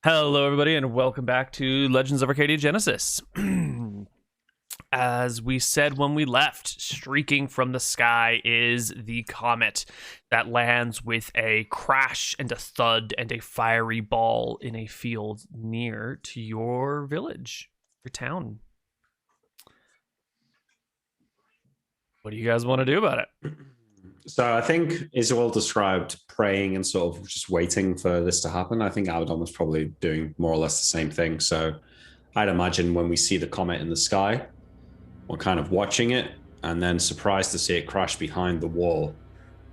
Hello, everybody, and welcome back to Legends of Arcadia Genesis. As we said when we left, streaking from the sky is the comet that lands with a crash and a thud and a fiery ball in a field near to your village, your town. What do you guys want to do about it? So I think Isabel described praying and sort of just waiting for this to happen. I think Abaddon was probably doing more or less the same thing. So I'd imagine when we see the comet in the sky, we're kind of watching it and then surprised to see it crash behind the wall.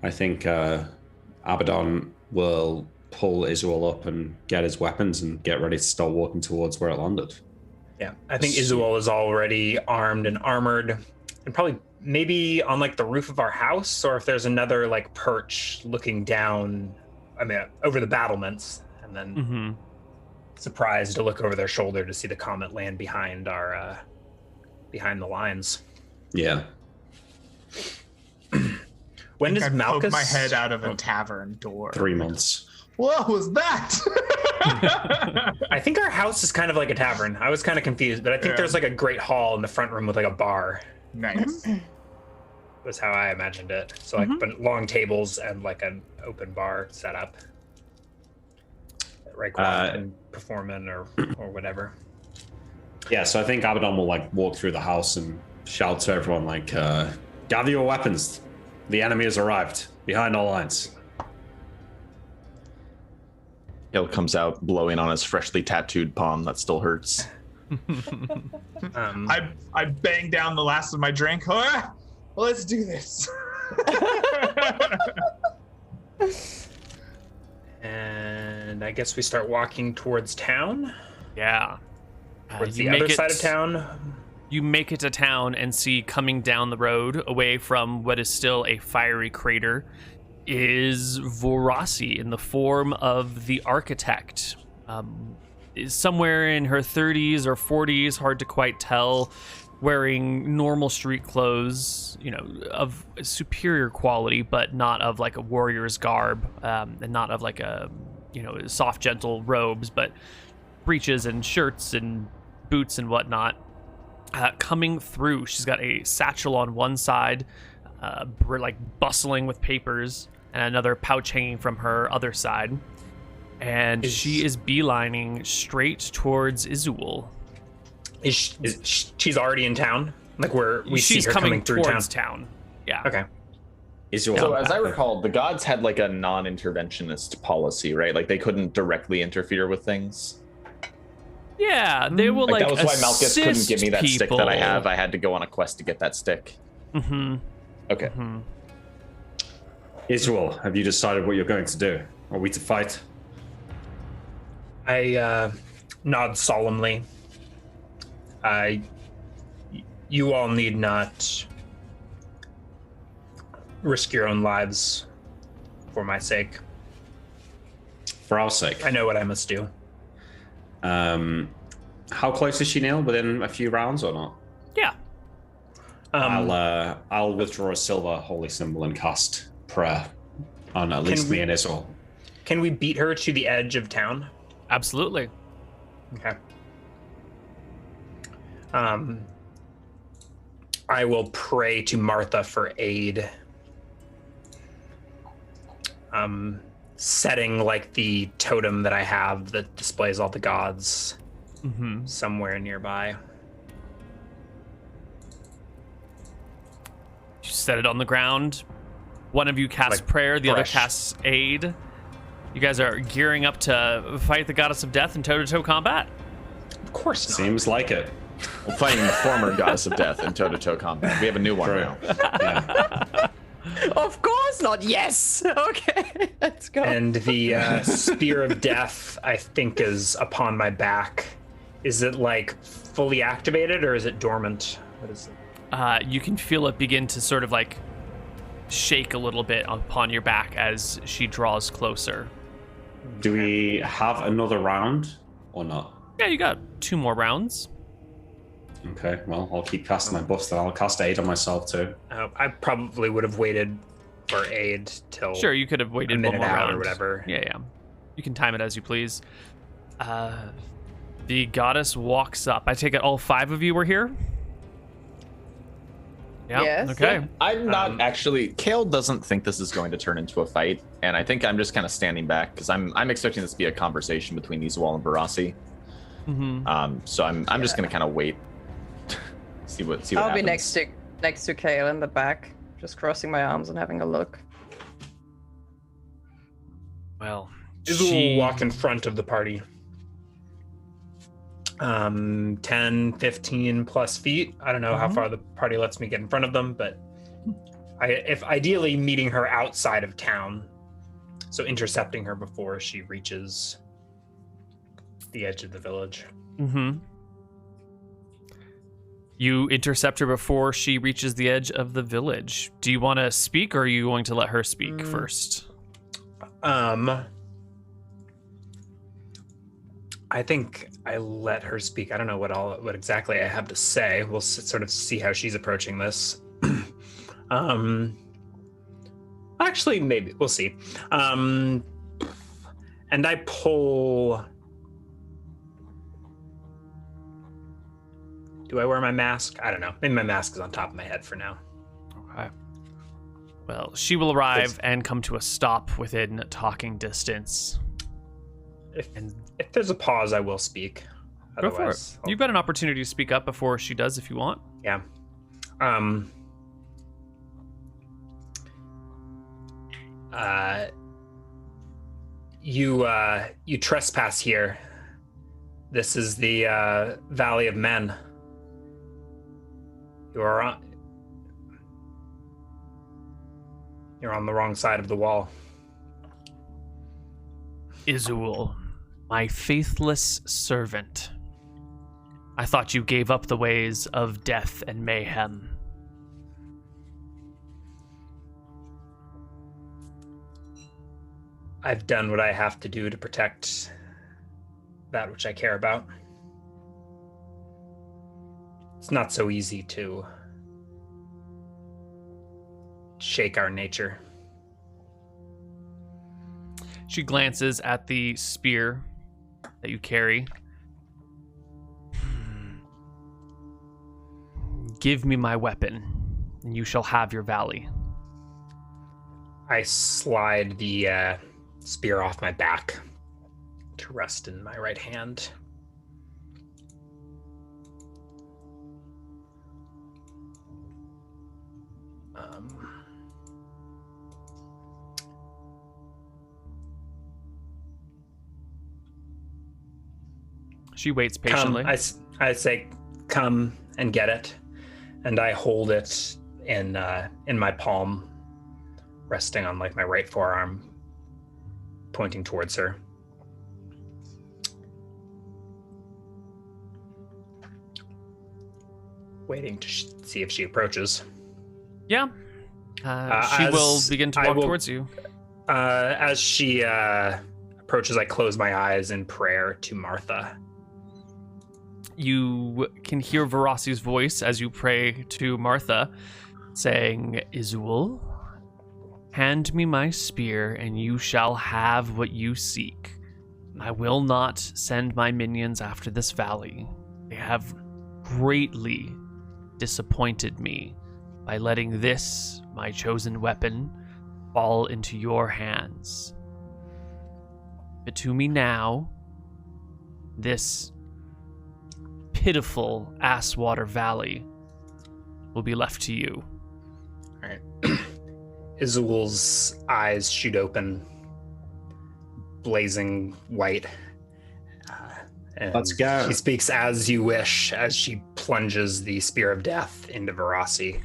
I think Abaddon will pull Isabel up and get his weapons and get ready to start walking towards where it landed. Yeah, I think Isabel is already armed and armored and probably maybe on like the roof of our house, or if there's another like perch looking down, over the battlements, and then surprised to look over their shoulder to see the comet land behind our behind the lines. Yeah. When does Malchus poke my head out of a tavern door? 3 months. What was that? I think our house is kind of like a tavern. I was kind of confused, but I think there's like a great hall in the front room with like a bar. Nice. Was how I imagined it. So like but long tables and like an open bar set up. Right, Krob can perform in or whatever. Yeah, so I think Abaddon will like walk through the house and shout to everyone like, gather your weapons. The enemy has arrived behind our lines. Neal comes out blowing on his freshly tattooed palm that still hurts. I banged down the last of my drink. Well, let's do this. And I guess we start walking towards town. Yeah. Towards the other side of town. You make it to town and see coming down the road away from what is still a fiery crater is Vorasi in the form of the architect. Is somewhere in her 30s or 40s, hard to quite tell, wearing normal street clothes, of superior quality, but not of like a warrior's garb, and not of like a, soft, gentle robes, but breeches and shirts and boots and whatnot. Coming through, she's got a satchel on one side, like bustling with papers, and another pouch hanging from her other side. And she is beelining straight towards Izul. She's already in town? Like where we see her coming through towards town. Yeah. Okay. So as I recall, the gods had like a non-interventionist policy, right? Like they couldn't directly interfere with things. Yeah, they will like that was why Malchus couldn't give me that people. stick that I have. I had to go on a quest to get that stick. Mm-hmm. Okay. Mm-hmm. Israel, have you decided what you're going to do? Are we to fight? I nod solemnly. You all need not risk your own lives for my sake. For our sake. I know what I must do. How close is she, Neal? Within a few rounds or not? Yeah. I'll withdraw a silver holy symbol and cast prayer on at least me and Israel. Can we beat her to the edge of town? Absolutely. Okay. I will pray to Martha for aid. Setting like the totem that I have that displays all the gods somewhere nearby. You set it on the ground. One of you casts prayer, the other casts aid. You guys are gearing up to fight the goddess of death in toe-to-toe combat? Of course not. Seems like it. We're fighting the former goddess of death in toe-to-toe combat. We have a new one now. Yeah. Of course not. Yes. Okay, let's go. And the spear of death, I think, is upon my back. Is it like fully activated or is it dormant? What is it? You can feel it begin to sort of like shake a little bit upon your back as she draws closer. Do we have another round or not? Yeah, you got 2 more rounds. Okay, well, I'll keep casting my buffs then. I'll cast aid on myself too. I probably would have waited for aid till Sure, you could have waited a minute one more out round or whatever. Yeah. You can time it as you please. The goddess walks up. I take it all 5 of you were here? Yeah. Yes. Okay. Yeah. I'm not actually. Kale doesn't think this is going to turn into a fight, and I think I'm just kind of standing back because I'm expecting this to be a conversation between Izwal and Barassi. Mm-hmm. So I'm just going to kind of wait, see what I'll happens. be next to Kale in the back, just crossing my arms and having a look. Well, Izul will walk in front of the party. 10, 15 plus feet. I don't know how far the party lets me get in front of them, but if ideally meeting her outside of town, so intercepting her before she reaches the edge of the village. Mm-hmm. You intercept her before she reaches the edge of the village. Do you want to speak, or are you going to let her speak first? I think I let her speak. I don't know what exactly I have to say. We'll sort of see how she's approaching this. Actually, maybe we'll see. And I pull. Do I wear my mask? I don't know. Maybe my mask is on top of my head for now. Okay. Well, she will arrive and come to a stop within talking distance. If there's a pause, I will speak. Go for it. You've got an opportunity to speak up before she does if you want. Yeah. You trespass here. This is the Valley of Men. You're on the wrong side of the wall. Izul, my faithless servant. I thought you gave up the ways of death and mayhem. I've done what I have to do to protect that which I care about. It's not so easy to shake our nature. She glances at the spear that you carry. Give me my weapon, and you shall have your valley. I slide the spear off my back to rest in my right hand. She waits patiently. I say, come and get it. And I hold it in my palm, resting on like my right forearm, pointing towards her. Waiting to see if she approaches. Yeah. She will begin to walk towards you. As she approaches, I close my eyes in prayer to Martha. You can hear Verassi's voice as you pray to Martha, saying, Izul, hand me my spear, and you shall have what you seek. I will not send my minions after this valley. They have greatly disappointed me by letting this, my chosen weapon, fall into your hands. But to me now, this pitiful Asswater Valley will be left to you. All right. Izul's eyes shoot open, blazing white. And let's go. She speaks as you wish as she plunges the spear of death into Verassi.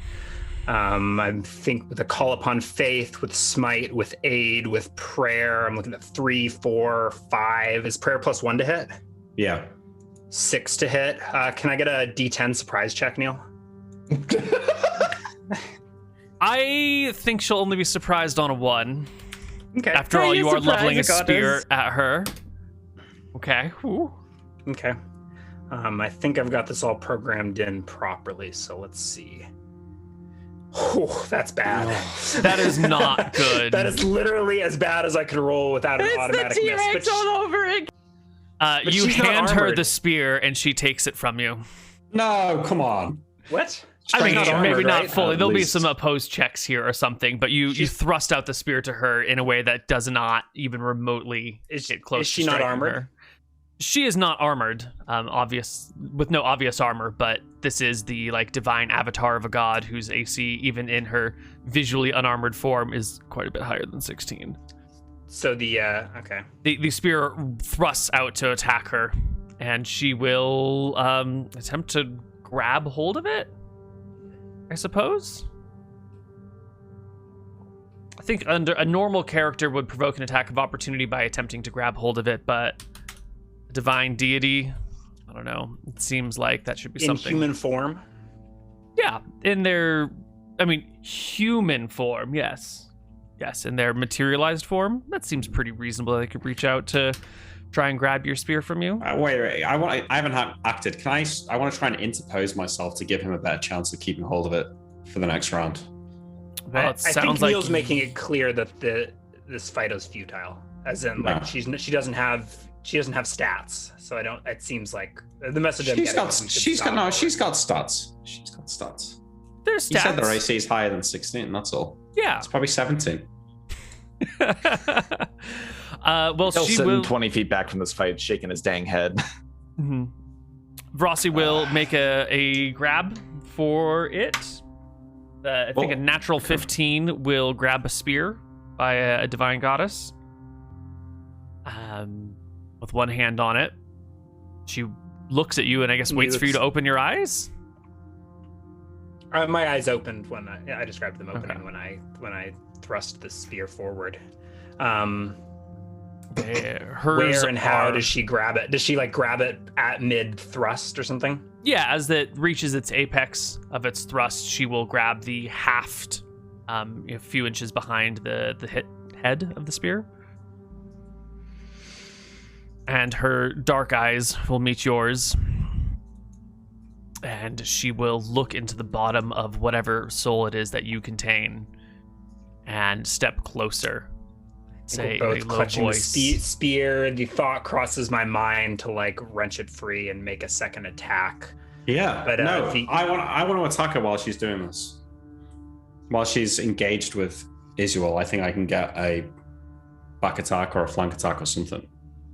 I think with a call upon faith, with smite, with aid, with prayer, I'm looking at 3, 4, 5. Is prayer +1 to hit? Yeah. 6 to hit. Can I get a D10 surprise check, Neal? I think she'll only be surprised on a 1. Okay. After all, you are leveling a surprised, spear at her. Okay. Ooh. Okay. I think I've got this all programmed in properly, so let's see. Oh, that's bad. That is not good. That is literally as bad as I could roll without an automatic It's the miss. T-Rex all over again. But You she's not hand her armored. the spear, and she takes it from you. No, come on. What? I mean, not maybe armored, not right? fully. At There'll be least. some opposed checks here or something, but you thrust out the spear to her in a way that does not even remotely get close Is she to not striking armored? her. She is not armored, with no obvious armor, but this is the like divine avatar of a god whose AC, even in her visually unarmored form, is quite a bit higher than 16. So the okay. The spear thrusts out to attack her, and she will attempt to grab hold of it, I suppose. I think under a normal character would provoke an attack of opportunity by attempting to grab hold of it, but a divine deity, I don't know. It seems like that should be In something. human form. Yeah, in their, human form, yes. Yes, in their materialized form. That seems pretty reasonable. They could reach out to try and grab your spear from you. Wait. I haven't acted. I want to try and interpose myself to give him a better chance of keeping hold of it for the next round. Well, I it think sounds like Neal's making it clear that this fight is futile, as in like No. she doesn't have stats. So it seems like the message I'm She's getting. got is we should she's stop got no her. she's got stats. She's got stats. there's You said stats. their AC is higher than 16. That's all. Yeah. It's probably 17. Well, He'll she sit will. 20 feet back from this fight, shaking his dang head. Mhm. Vrossi will make a grab for it. I think a natural 15 will grab a spear by a divine goddess. With one hand on it, she looks at you and I guess waits for you to open your eyes. My eyes opened when I described them opening Okay. when I thrust the spear forward. Hers Where and how are- does she grab it? Does she like grab it at mid thrust or something? Yeah, as it reaches its apex of its thrust, she will grab the haft, a few inches behind the head of the spear. And her dark eyes will meet yours. And she will look into the bottom of whatever soul it is that you contain and step closer. Say We're in both a low clutching voice. the spear. The thought crosses my mind to like wrench it free and make a second attack. Yeah, But, no, the- I want to attack her while she's doing this. While she's engaged with Isuel, I think I can get a back attack or a flank attack or something.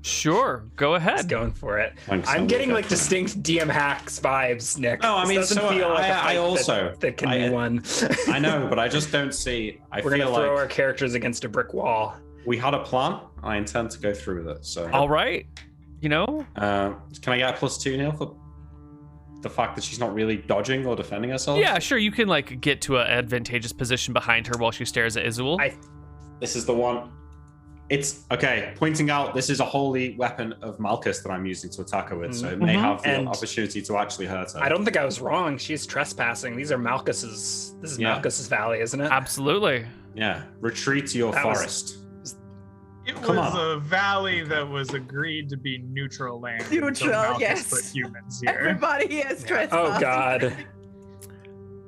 Sure, go Just ahead. going for it. Thanks, I'm I'm getting okay like for it. distinct DM hacks vibes, Nick. No, I This mean, doesn't so feel like a I fight also- that can I- be won. I know, but I just don't see. I We're gonna feel throw like our characters against a brick wall. we had a plan. I intend to go through with it. So, All right. can I get a +2, Neal, for the fact that she's not really dodging or defending herself? Yeah, sure. You can like get to an advantageous position behind her while she stares at Isuel. This is the one. It's okay. Pointing out this is a holy weapon of Malchus that I'm using to attack her with, so it may have the And- opportunity to actually hurt her. I don't think I was wrong. She's trespassing. These are Malchus's. This is Yeah. Malchus's valley, isn't it? Absolutely. Yeah, retreat to your That was- forest. It Come was on. a valley that was agreed to be neutral land. until Neutral, Malchus yes. Put humans here. Everybody is trespassing. Oh God.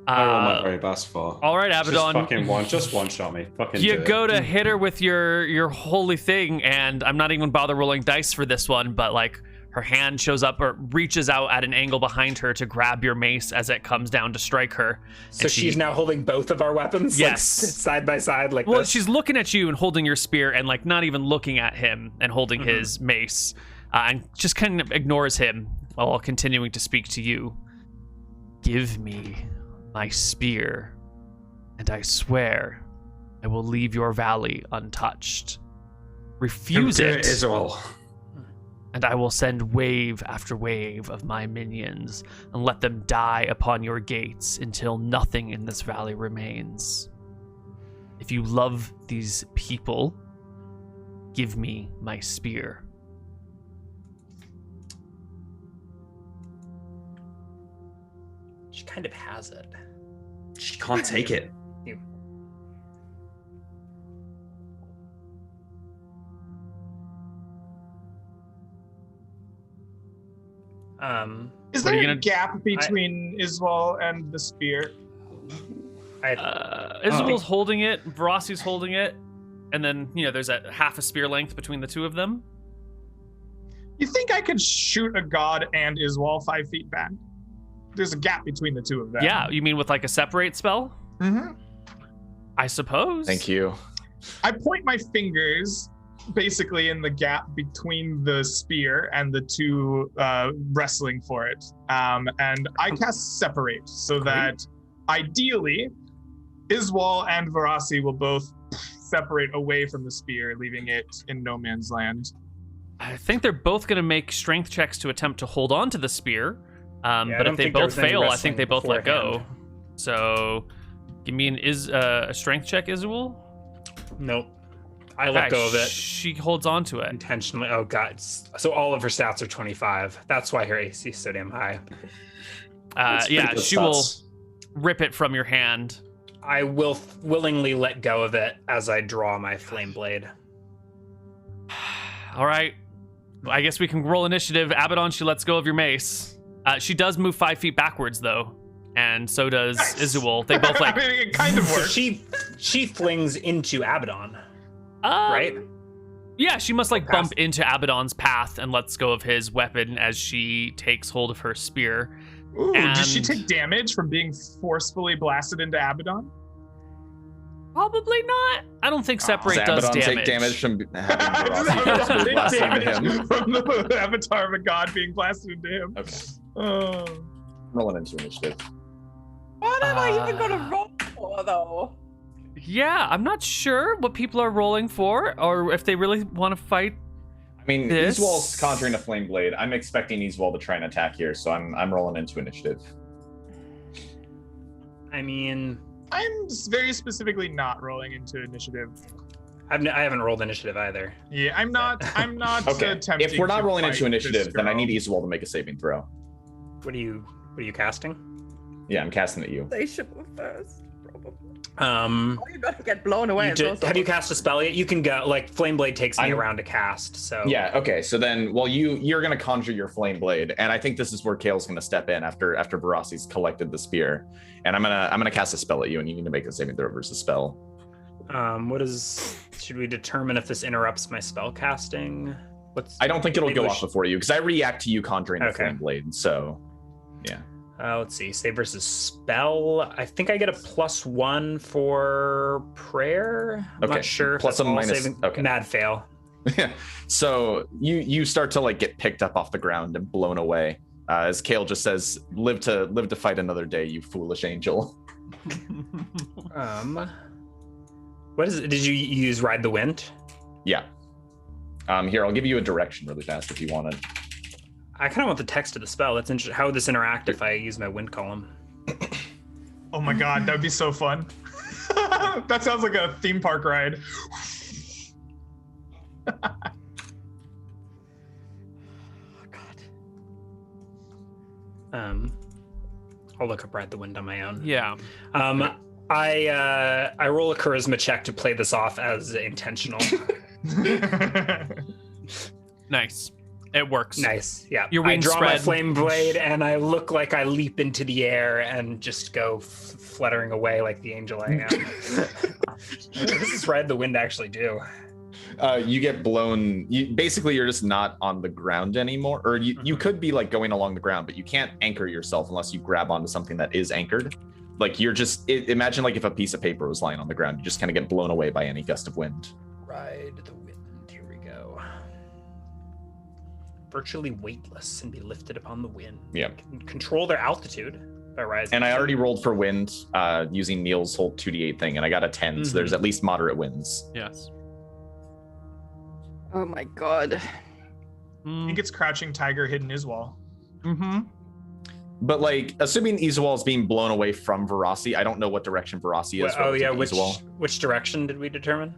I roll my very best for. all right, Just Abaddon. fucking just one shot me. Fucking You do it. go to hit her with your holy thing, and I'm not even bother rolling dice for this one, but like her hand shows up or reaches out at an angle behind her to grab your mace as it comes down to strike her. So And she's now holding both of our weapons, like, Yes. side by side, like Well, this. she's looking at you and holding your spear, and like not even looking at him and holding his mace, and just kind of ignores him while continuing to speak to you. Give me my spear, and I swear I will leave your valley untouched. Refuse Do it, Isuel. and I will send wave after wave of my minions and let them die upon your gates until nothing in this valley remains. If you love these people, give me my spear. She kind of has it. She can't take it. Is What are there you a gonna- gap between Iswal and the spear? Isabel's holding it, Verossi's holding it, and then, there's a half a spear length between the two of them. You think I could shoot a god and Iswal 5 feet back? There's a gap between the two of them. Yeah, you mean with like a separate spell? Mm-hmm. I suppose. Thank you. I point my fingers basically in the gap between the spear and the two wrestling for it. And I cast Separate so that ideally Iswal and Varasi will both separate away from the spear, leaving it in no man's land. I think they're both going to make strength checks to attempt to hold on to the spear. I But don't if they think there both was any fail, I wrestling think they both let go. beforehand. So give me a strength check, Isabel. Nope. I let go of it She holds on to it. intentionally. Oh god. So all of her stats are 25. That's why her AC is so damn high. That's pretty good She will stats. rip it from your hand. I will willingly let go of it as I draw my flame blade. All right. I guess we can roll initiative. Abaddon, she lets go of your mace. She does move 5 feet backwards, though. And so does Nice. Izuul. They both like... I mean, it kind of So works. she flings into Abaddon, right? Yeah, she must like Pass. bump into Abaddon's path and lets go of his weapon as she takes hold of her spear. Ooh, did she and- take damage from being forcefully blasted into Abaddon? Probably not. I don't think Separate Does does Abaddon damage. take damage from having Does Varasi Abaddon take blasted into damage him? from the avatar of a god being blasted into him? Okay. Oh. Rolling into initiative. What am I even Uh, gonna roll for, though? Yeah, I'm not sure what people are rolling for or if they really want to fight. I mean, This- Easwall's conjuring a flame blade. I'm expecting Easwall to try and attack here, so I'm rolling into initiative. I mean, I'm very specifically not rolling into initiative. I haven't rolled initiative either. Yeah, I'm not. I'm not Okay. attempting. If we're not to rolling fight into initiative, this then I girl. need Easwall to make a saving throw. What are you casting? Yeah, I'm casting at you. They should move first, probably. Oh, You're gonna get blown away. It's also- have you cast a spell yet? You can go. Like flame blade takes me I'm- around to cast. So Yeah, okay. So then, well, you're gonna conjure your flame blade, and I think this is where Kale's gonna step in after Barasi's collected the spear, and I'm gonna cast a spell at you, and you need to make a saving throw versus spell. What is? Should we determine if this interrupts my spell casting? I don't think it'll Maybe go we off should- before you because I react to you conjuring the Okay. flame blade. So, yeah. Let's see. Save versus spell. I think I get a +1 for prayer. I'm Okay. not sure. if Plus that's a all minus- saving. okay. Mad fail. So you start to like get picked up off the ground and blown away. As Kale just says, "Live to fight another day, you foolish angel." What is it? Did you use ride the wind? Yeah. Here, I'll give you a direction really fast if you want it. I kind of want the text of the spell. That's interesting. How would this interact if I use my wind column? Oh my god, that would be so fun. That sounds like a theme park ride. I'll look up ride the wind on my own. Yeah. I roll a charisma check to play this off as intentional. Nice. It works. Nice. Yeah. Your I wings draw my spread. flame blade and I look like I leap into the air and just go fluttering away like the angel I am. What does this ride the wind actually do? You get blown. You're just not on the ground anymore, or you could be like going along the ground, but you can't anchor yourself unless you grab onto something that is anchored. Like you're just imagine like if a piece of paper was lying on the ground, you just kind of get blown away by any gust of wind. Ride the wind. Here we go. Virtually weightless and be lifted upon the wind. Yeah. Control their altitude by rising. And I already rolled for wind using Neal's whole 2d8 thing, and I got a 10, so there's at least moderate winds. Yes. Oh my god. I think it's Crouching Tiger, Hidden Iswal. Mm-hmm. But like, assuming Easwall is being blown away from Varasi, I don't know what direction Varasi is. Oh yeah, relative to Easwall. which direction did we determine?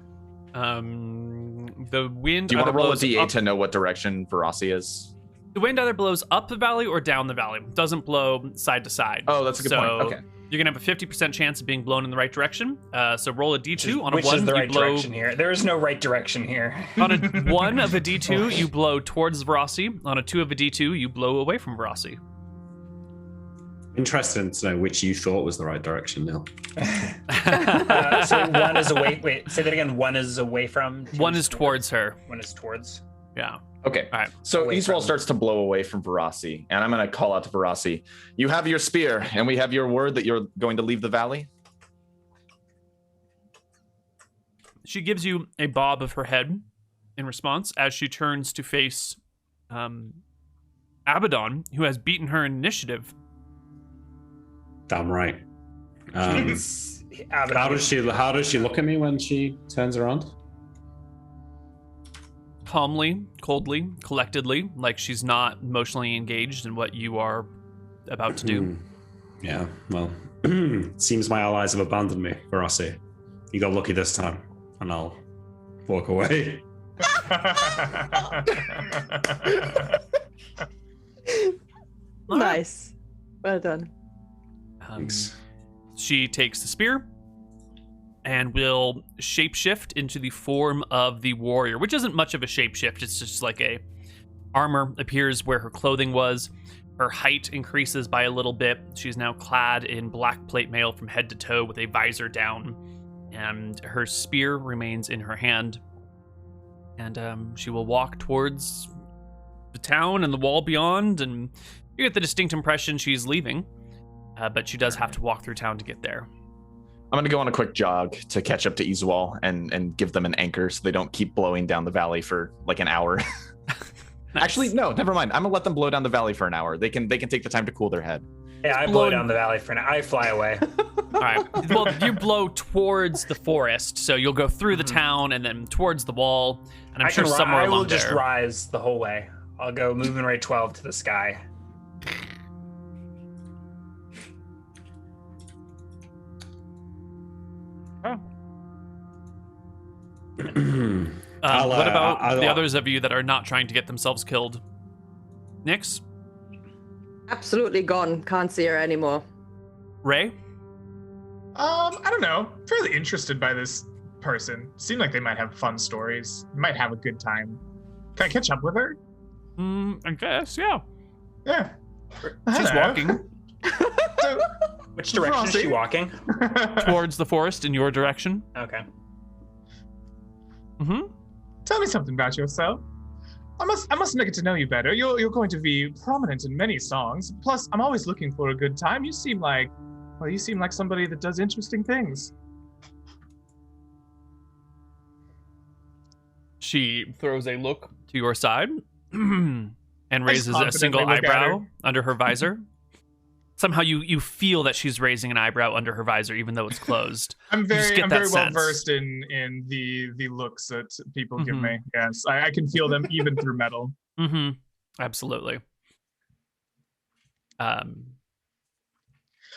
The wind. Do you want to either roll a blows d8 up- to know what direction Varasi is? The wind either blows up the valley or down the valley. It doesn't blow side to side. Oh, that's a good point. Okay. You're gonna have a 50% chance of being blown in the right direction. So roll a d2 on a Which 1. is the you right blow direction here? There is no right direction here. on a 1 of a d2. You blow towards Varasi. On a 2 of a d2, you blow away from Varasi. Interesting to know which you thought was the right direction, Neal. So one is away. Wait, say that again. One is away from. 1 is towards her. One is towards. Yeah. Okay. All right. So Away Eastwall from- starts to blow away from Verasi, and I'm going to call out to Verasi. You have your spear, and we have your word that you're going to leave the valley? She gives you a bob of her head in response as she turns to face Abaddon, who has beaten her initiative. Damn right. It's Abaddon. How does she look at me when she turns around? Calmly, coldly, collectedly, like she's not emotionally engaged in what you are about to do. Yeah, well, seems my allies have abandoned me, Verasi. You got lucky this time, and I'll walk away. Nice. Well done. Thanks. She takes the spear and will shapeshift into the form of the warrior, which isn't much of a shapeshift. It's just like a armor appears where her clothing was. Her height increases by a little bit. She's now clad in black plate mail from head to toe with a visor down, and her spear remains in her hand. And she will walk towards the town and the wall beyond, and you get the distinct impression she's leaving, but she does have to walk through town to get there. I'm going to go on a quick jog to catch up to Eastwall and give them an anchor so they don't keep blowing down the valley for like an hour. Nice. Actually, no, never mind. I'm going to let them blow down the valley for an hour. They can take the time to cool their head. Yeah, I blow down the valley for now. I fly away. All right. Well, you blow towards the forest, so you'll go through the town and then towards the wall, and I'm sure somewhere I along will just there. rise the whole way. I'll go moving rate 12 to the sky. What about the others of you that are not trying to get themselves killed? Nyx? Absolutely gone. Can't see her anymore. Ray? I don't know. Fairly interested by this person. Seemed like they might have fun stories. Might have a good time. Can I catch up with her? I guess, yeah. Yeah. She's Hello. walking So, Which direction is she Frosty? walking? towards the forest in your direction. Okay. Mm-hmm. Tell me something about yourself. I must get to know you better. You're going to be prominent in many songs. Plus, I'm always looking for a good time. You seem like somebody that does interesting things. She throws a look to your side and raises a confidently single look at eyebrow her. under her visor. Somehow you feel that she's raising an eyebrow under her visor, even though it's closed. I'm just very get that well sense. versed in the looks that people give Mhm. me. Yes, I can feel them even through metal. Mm-hmm. Absolutely.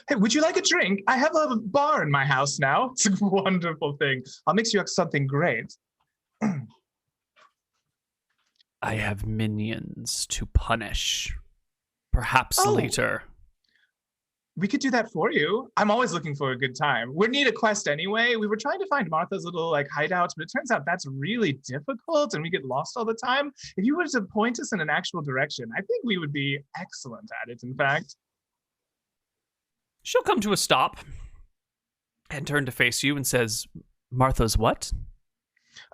Hey, would you like a drink? I have a bar in my house now. It's a wonderful thing. I'll mix you up something great. I have minions to punish. Perhaps Oh. later. We could do that for you. I'm always looking for a good time. We need a quest anyway. We were trying to find Martha's little hideouts, but it turns out that's really difficult and we get lost all the time. If you were to point us in an actual direction, I think we would be excellent at it, in fact. She'll come to a stop and turn to face you and says, Martha's what?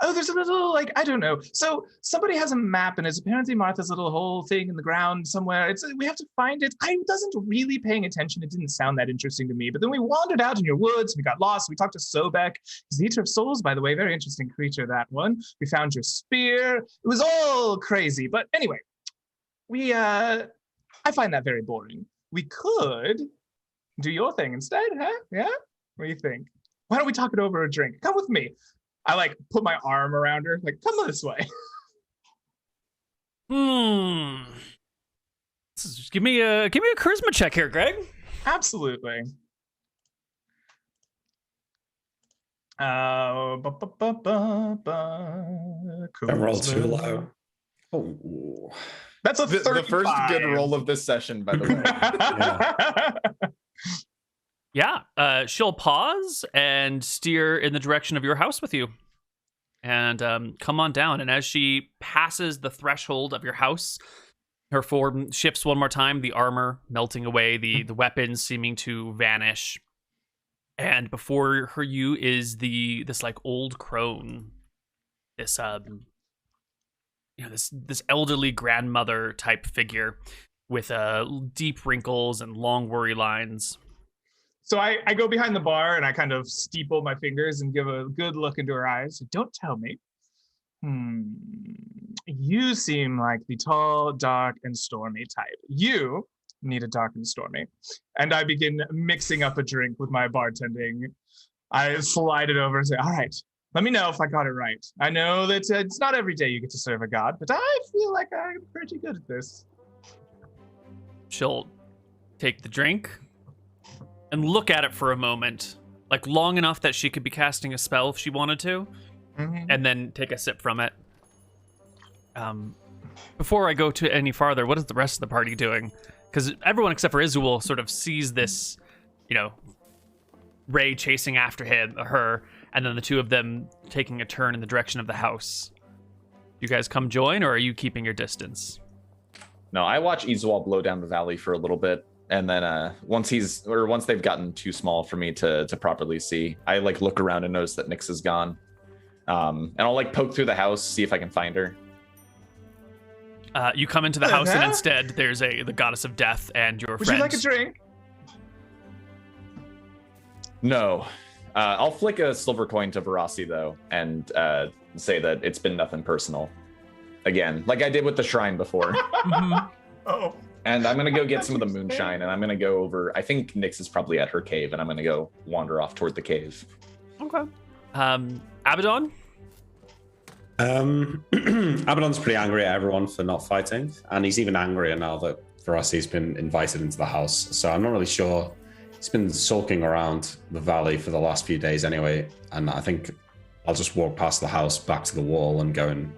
Oh, there's a little, I don't know. So somebody has a map and it's apparently Martha's little hole thing in the ground somewhere. We have to find it. I wasn't really paying attention. It didn't sound that interesting to me. But then we wandered out in your woods. We got lost. We talked to Sobek. He's the Eater of Souls, by the way. Very interesting creature, that one. We found your spear. It was all crazy. But anyway, I find that very boring. We could do your thing instead, huh? Yeah? What do you think? Why don't we talk it over a drink? Come with me. I put my arm around her, come this way. Give me a charisma check here, Greg. Absolutely. Don't roll too low. Oh. That's a The 35. first good roll of this session, by the way. Yeah, she'll pause and steer in the direction of your house with you. And come on down. And as she passes the threshold of your house, her form shifts one more time, the armor melting away, the weapons seeming to vanish. And before you is this old crone. This this elderly grandmother type figure with deep wrinkles and long worry lines. So I go behind the bar and I kind of steeple my fingers and give a good look into her eyes. Don't tell me. You seem like the tall, dark, and stormy type. You need a dark and stormy. And I begin mixing up a drink with my bartending. I slide it over and say, all right, let me know if I got it right. I know that it's not every day you get to serve a god, but I feel like I'm pretty good at this. She'll take the drink and look at it for a moment, like long enough that she could be casting a spell if she wanted to, and then take a sip from it. Before I go to any farther, what is the rest of the party doing? Because everyone except for Izuul sort of sees this, Ray chasing after her, and then the two of them taking a turn in the direction of the house. You guys come join, or are you keeping your distance? No, I watch Izuul blow down the valley for a little bit, and then once they've gotten too small for me to properly see, I look around and notice that Nyx is gone. And I'll poke through the house, see if I can find her. You come into the house, and instead there's the goddess of death and your friend. Would you like a drink? No. I'll flick a silver coin to Verasi, though, and say that it's been nothing personal. Again, like I did with the shrine before. Oh. And I'm going to go get some of the moonshine, and I'm going to go over... I think Nyx is probably at her cave, and I'm going to go wander off toward the cave. Okay. Abaddon? Abaddon's pretty angry at everyone for not fighting, and he's even angrier now that Verasi's been invited into the house. So I'm not really sure. He's been sulking around the valley for the last few days anyway, and I think I'll just walk past the house back to the wall and go and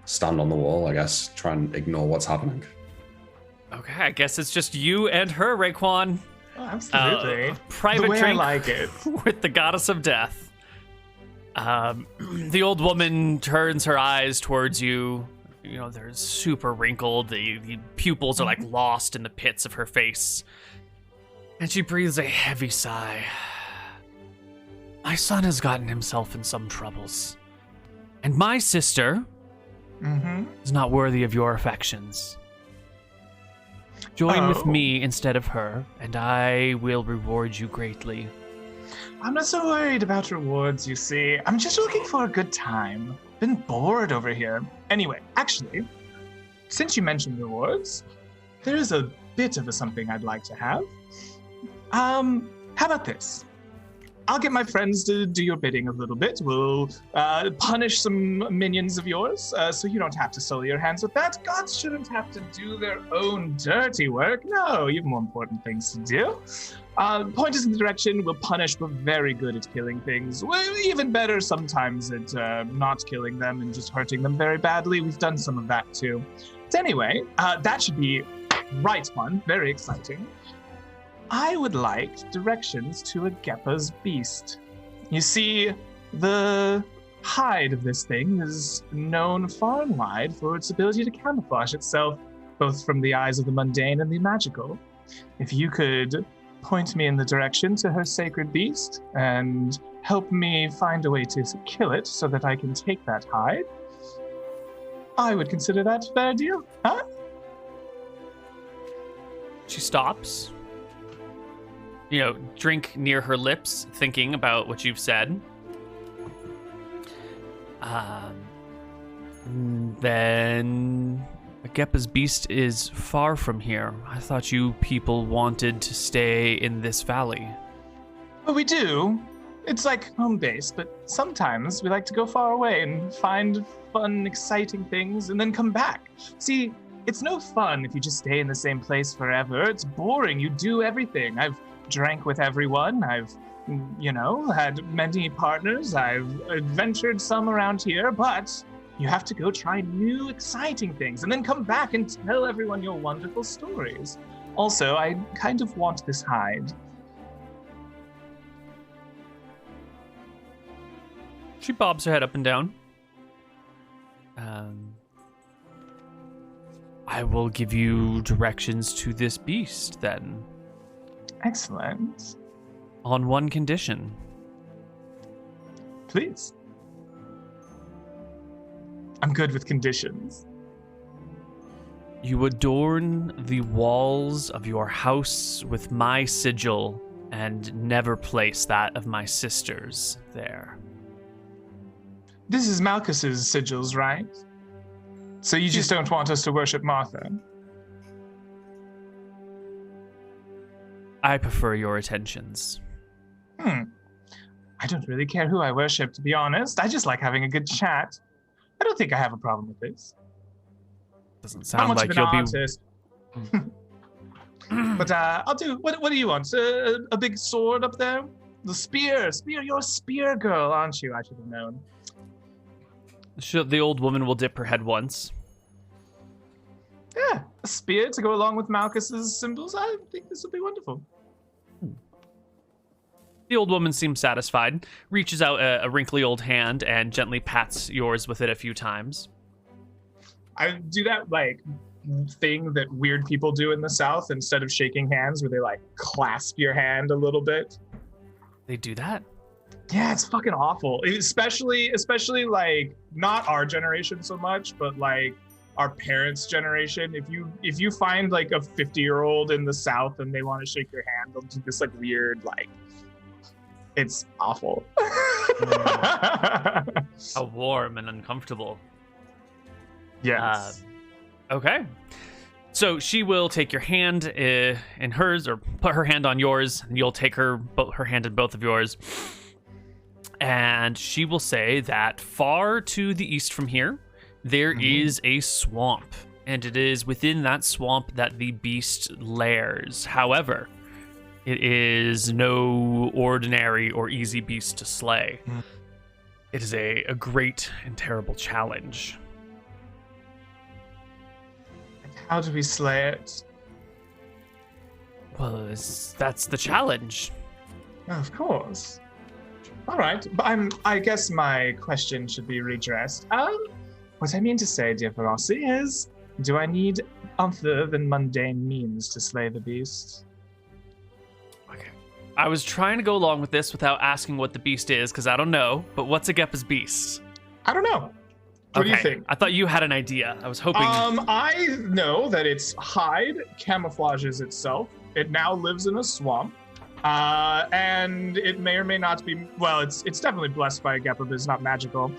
stand on the wall, I guess, try and ignore what's happening. Okay, I guess it's just you and her, Raekwon. Oh, absolutely. Private the way drink I like it. with the goddess of death. The old woman turns her eyes towards you. They're super wrinkled. The pupils are lost in the pits of her face. And she breathes a heavy sigh. My son has gotten himself in some troubles. And my sister is not worthy of your affections. Join with me instead of her, and I will reward you greatly. I'm not so worried about rewards, you see. I'm just looking for a good time. Been bored over here. Anyway, actually, since you mentioned rewards, there is a bit of something I'd like to have. How about this? I'll get my friends to do your bidding a little bit. We'll punish some minions of yours, so you don't have to sully your hands with that. Gods shouldn't have to do their own dirty work. No, you have more important things to do. Point us in the direction. We'll punish. We're very good at killing things. We're even better sometimes at not killing them and just hurting them very badly. We've done some of that too. But anyway, that should be right fun. Very exciting. I would like directions to a Geppa's beast. You see, the hide of this thing is known far and wide for its ability to camouflage itself, both from the eyes of the mundane and the magical. If you could point me in the direction to her sacred beast and help me find a way to kill it so that I can take that hide, I would consider that a fair deal, huh? She stops. Drink near her lips, thinking about what you've said. Then Geppa's beast is far from here. I thought you people wanted to stay in this valley. Well, we do. It's like home base, but sometimes we like to go far away and find fun, exciting things and then come back. See, it's no fun if you just stay in the same place forever. It's boring. You do everything. I've drank with everyone. I've, had many partners. I've adventured some around here, but you have to go try new, exciting things and then come back and tell everyone your wonderful stories. Also, I kind of want this hide. She bobs her head up and down. I will give you directions to this beast, then. Excellent. On one condition. Please. I'm good with conditions. You adorn the walls of your house with my sigil and never place that of my sisters there. This is Malchus's sigils, right? So you just don't want us to worship Martha? I prefer your attentions. I don't really care who I worship, to be honest. I just like having a good chat. I don't think I have a problem with this. Doesn't How sound much like of you'll an be. artist? But I'll do. What do you want? A big sword up there? The spear. You're a spear girl, aren't you? I should have known. The old woman will dip her head once. Yeah, a spear to go along with Malchus's symbols. I think this will be wonderful. The old woman seems satisfied, reaches out a wrinkly old hand and gently pats yours with it a few times. I do that like thing that weird people do in the South instead of shaking hands, where they like clasp your hand a little bit. They do that? Yeah, it's fucking awful. Especially like not our generation so much, but like our parents' generation. If you find like a 50-year-old in the South and they want to shake your hand, they'll do this like weird like. It's awful. How warm and uncomfortable. Yes. Okay. So she will take your hand in hers, or put her hand on yours, and you'll take her hand in both of yours. And she will say that far to the east from here, there is a swamp. And it is within that swamp that the beast lairs. However, it is no ordinary or easy beast to slay. It is a great and terrible challenge. How do we slay it? Well, that's the challenge. Of course. All right, but I guess my question should be redressed. What I mean to say, dear Ferocity, is, do I need other than mundane means to slay the beast? Okay. I was trying to go along with this without asking what the beast is, because I don't know, but what's Agepa's beast? I don't know. What do you think? I thought you had an idea. I was hoping. I know that its hide camouflages itself. It now lives in a swamp. And it may or may not be, well, it's definitely blessed by Agepa, but it's not magical.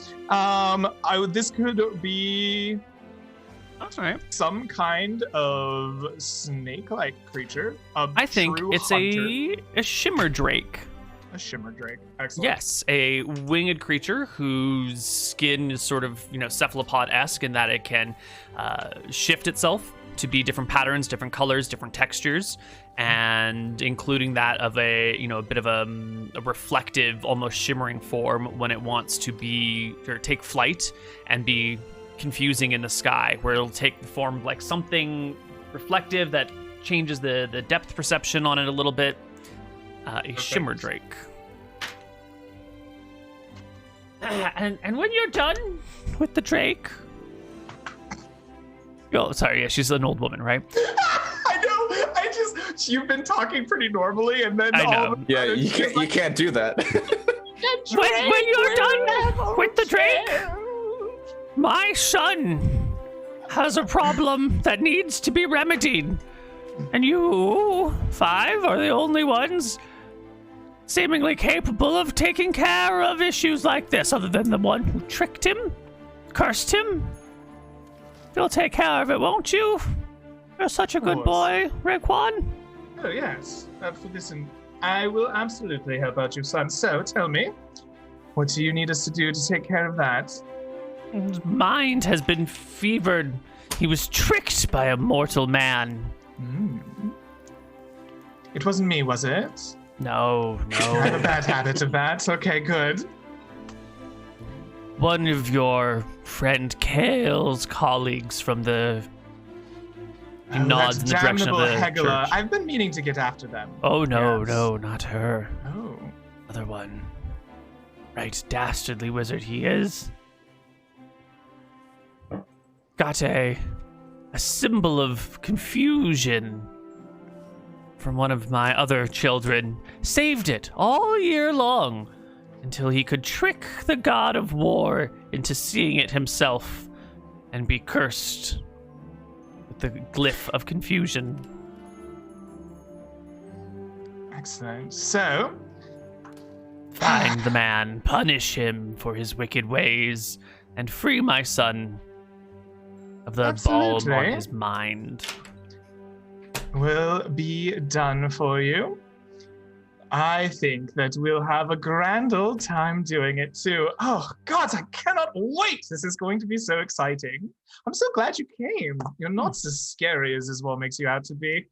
This could be some kind of snake-like creature. I think it's hunter. a shimmer drake. A shimmer drake. Excellent. Yes, a winged creature whose skin is sort of, cephalopod-esque in that it can shift itself to be different patterns, different colors, different textures, and including that of a bit of a reflective, almost shimmering form when it wants to be or take flight and be confusing in the sky, where it'll take the form like something reflective that changes the depth perception on it a little bit. A shimmer drake. And when you're done with the drake, oh, sorry, yeah, she's an old woman, right? I know. You've been talking pretty normally, and then I know. all of a Yeah, sudden you she's can't. like, You can't do that. When you're done with the drake, my son has a problem that needs to be remedied, and you 5 are the only ones seemingly capable of taking care of issues like this, other than the one who tricked him, cursed him. You'll take care of it, won't you? You're such a good boy, Raekwon. Oh, yes. Listen, I will absolutely help out your son. So, tell me, what do you need us to do to take care of that? His mind has been fevered. He was tricked by a mortal man. It wasn't me, was it? No. I have a bad habit of that. Okay, good. One of your friend Kale's colleagues from the... He nods in the direction of the Hegela. church. I've been meaning to get after them. Oh, no, Yes. no, not her. Oh. Other one. Right, dastardly wizard he is. Got a symbol of confusion from one of my other children. Saved it all year long until he could trick the god of war into seeing it himself and be cursed with the glyph of confusion. Excellent. So, Find the man, punish him for his wicked ways, and free my son of the balm Absolutely. on his mind. will be done for you. I think that we'll have a grand old time doing it too. Oh, God, I cannot wait. This is going to be so exciting. I'm so glad you came. You're not as scary as this world makes you out to be.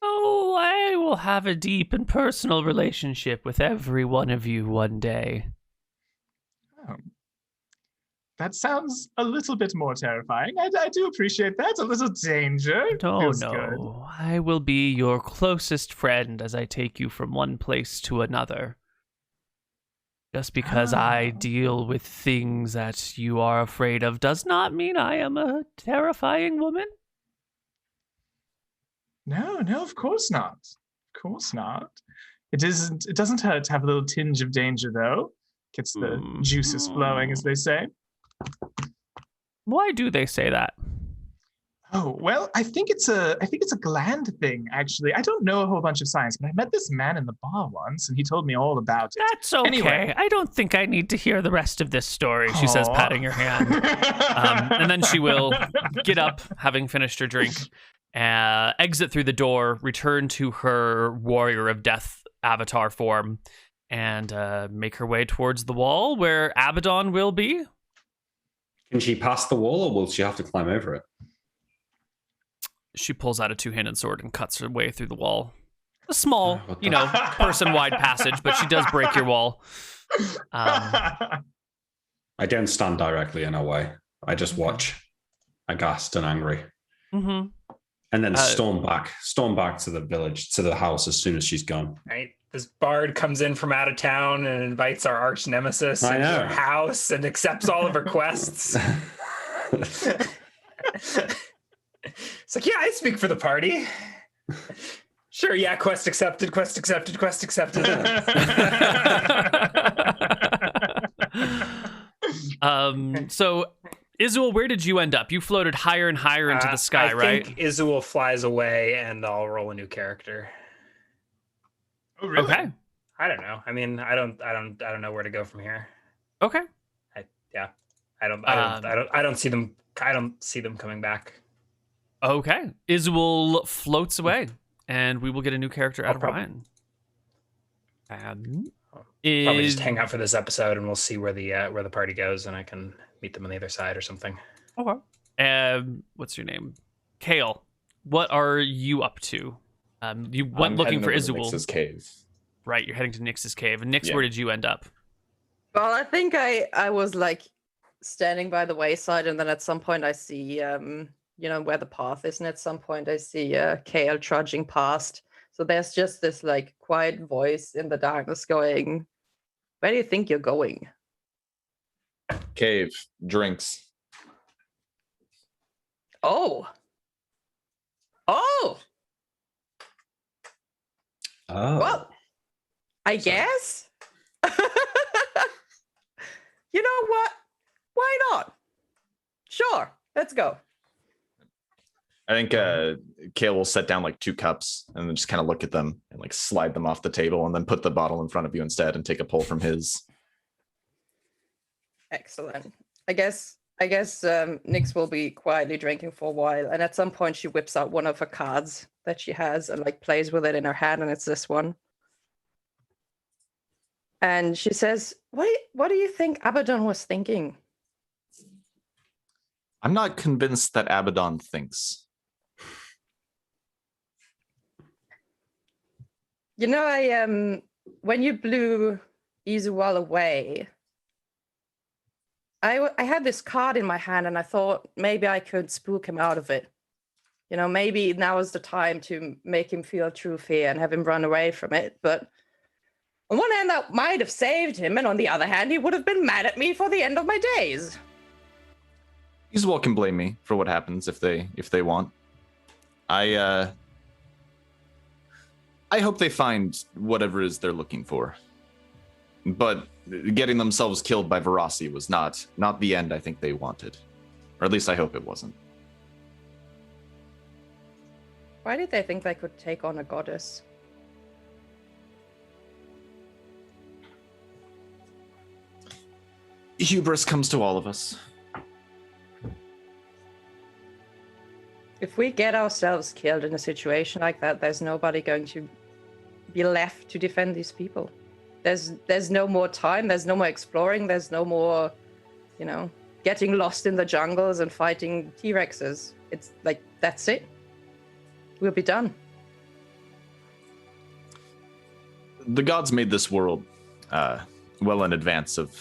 Oh, I will have a deep and personal relationship with every one of you one day. Oh. That sounds a little bit more terrifying. I do appreciate that. A little danger. Oh, Feels no. good. I will be your closest friend as I take you from one place to another. Just because I deal with things that you are afraid of does not mean I am a terrifying woman. No, of course not. Of course not. It doesn't hurt to have a little tinge of danger, though. Gets the juices flowing, as they say. Why do they say that? Oh, well, I think it's a gland thing, actually. I don't know a whole bunch of science, but I met this man in the bar once, and he told me all about it. That's okay. Anyway. I don't think I need to hear the rest of this story, she says, patting her hand. And then she will get up, having finished her drink, exit through the door, return to her warrior of death avatar form, and make her way towards the wall where Abaddon will be. Can she pass the wall, or will she have to climb over it? She pulls out a two-handed sword and cuts her way through the wall. A small, person-wide passage, but she does break your wall. I don't stand directly in her way. I just watch, aghast and angry. Mm-hmm. And then storm back to the village, to the house as soon as she's gone. Right. This bard comes in from out of town and invites our arch nemesis into her house and accepts all of her quests. It's like, yeah, I speak for the party. Sure, yeah, quest accepted. So, Izuel, where did you end up? You floated higher and higher into the sky, right? I think Izuel flies away and I'll roll a new character. Oh, really? Okay. I don't know. I mean, I don't know where to go from here. Okay. I don't see them. I don't see them coming back. Okay. Izuel floats away, and we will get a new character out of Ryan. Probably just hang out for this episode, and we'll see where the party goes, and I can meet them on the other side or something. Okay. What's your name? Kale. What are you up to? You went looking for Izuel. Nyx's cave. Right, you're heading to Nyx's cave. And Nyx, where did you end up? Well, I think I was like standing by the wayside, and then at some point I see where the path is, and at some point I see Kale trudging past. So there's just this like quiet voice in the darkness going, "Where do you think you're going?" Cave. Drinks. Oh. Well, I guess. You know what? Why not? Sure, let's go. I think Kale will set down like 2 cups and then just kind of look at them and like slide them off the table and then put the bottle in front of you instead and take a pull from his. Excellent. I guess Nyx will be quietly drinking for a while, and at some point she whips out one of her cards that she has and like plays with it in her hand, and it's this one. And she says, What do you think Abaddon was thinking? I'm not convinced that Abaddon thinks. You know, when you blew Izuel away, I had this card in my hand, and I thought maybe I could spook him out of it. You know, maybe now is the time to make him feel true fear and have him run away from it. But on one hand, that might have saved him, and on the other hand, he would have been mad at me for the end of my days. Izuel can blame me for what happens if they want. I hope they find whatever it is they're looking for. But getting themselves killed by Verasi was not the end I think they wanted. Or at least I hope it wasn't. Why did they think they could take on a goddess? Hubris comes to all of us. If we get ourselves killed in a situation like that, there's nobody going to be left to defend these people. There's no more time, there's no more exploring, there's no more, getting lost in the jungles and fighting T-Rexes. It's like, that's it. We'll be done. The gods made this world well in advance of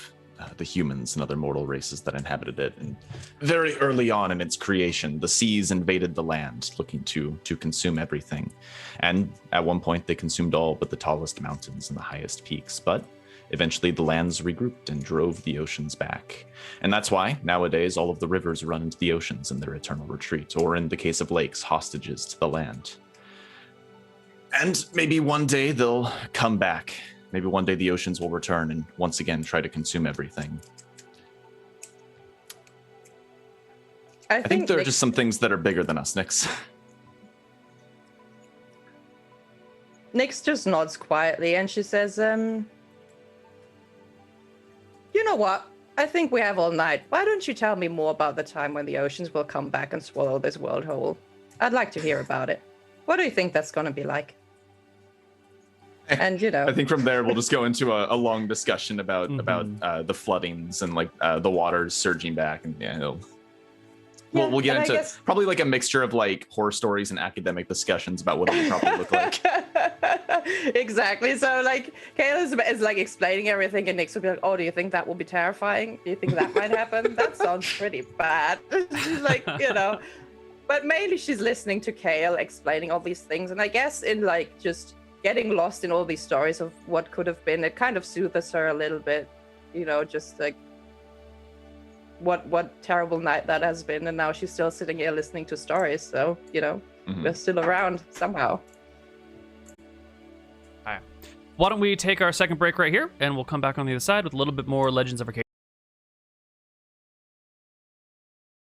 the humans and other mortal races that inhabited it. And very early on in its creation, the seas invaded the land, looking to consume everything. And at one point, they consumed all but the tallest mountains and the highest peaks. But eventually, the lands regrouped and drove the oceans back. And that's why, nowadays, all of the rivers run into the oceans in their eternal retreat, or in the case of lakes, hostages to the land. And maybe one day they'll come back. Maybe one day the oceans will return and once again try to consume everything. I think there are just some things that are bigger than us, Nyx. Nyx just nods quietly and she says, you know what? I think we have all night. Why don't you tell me more about the time when the oceans will come back and swallow this world whole? I'd like to hear about it. What do you think that's going to be like? And I think from there we'll just go into a long discussion about the floodings and like the waters surging back, and we'll get into probably like a mixture of like horror stories and academic discussions about what it would probably look like. Exactly. So like Kayla is like explaining everything, and Nyx will be like, "Oh, do you think that will be terrifying? Do you think that might happen? That sounds pretty bad." She's like, but mainly she's listening to Kale explaining all these things, and I guess in like just getting lost in all these stories of what could have been, it kind of soothes her a little bit, just like what terrible night that has been, and now she's still sitting here listening to stories, so we're still around somehow. All right. Why don't we take our second break right here, and we'll come back on the other side with a little bit more Legends of Arcadia.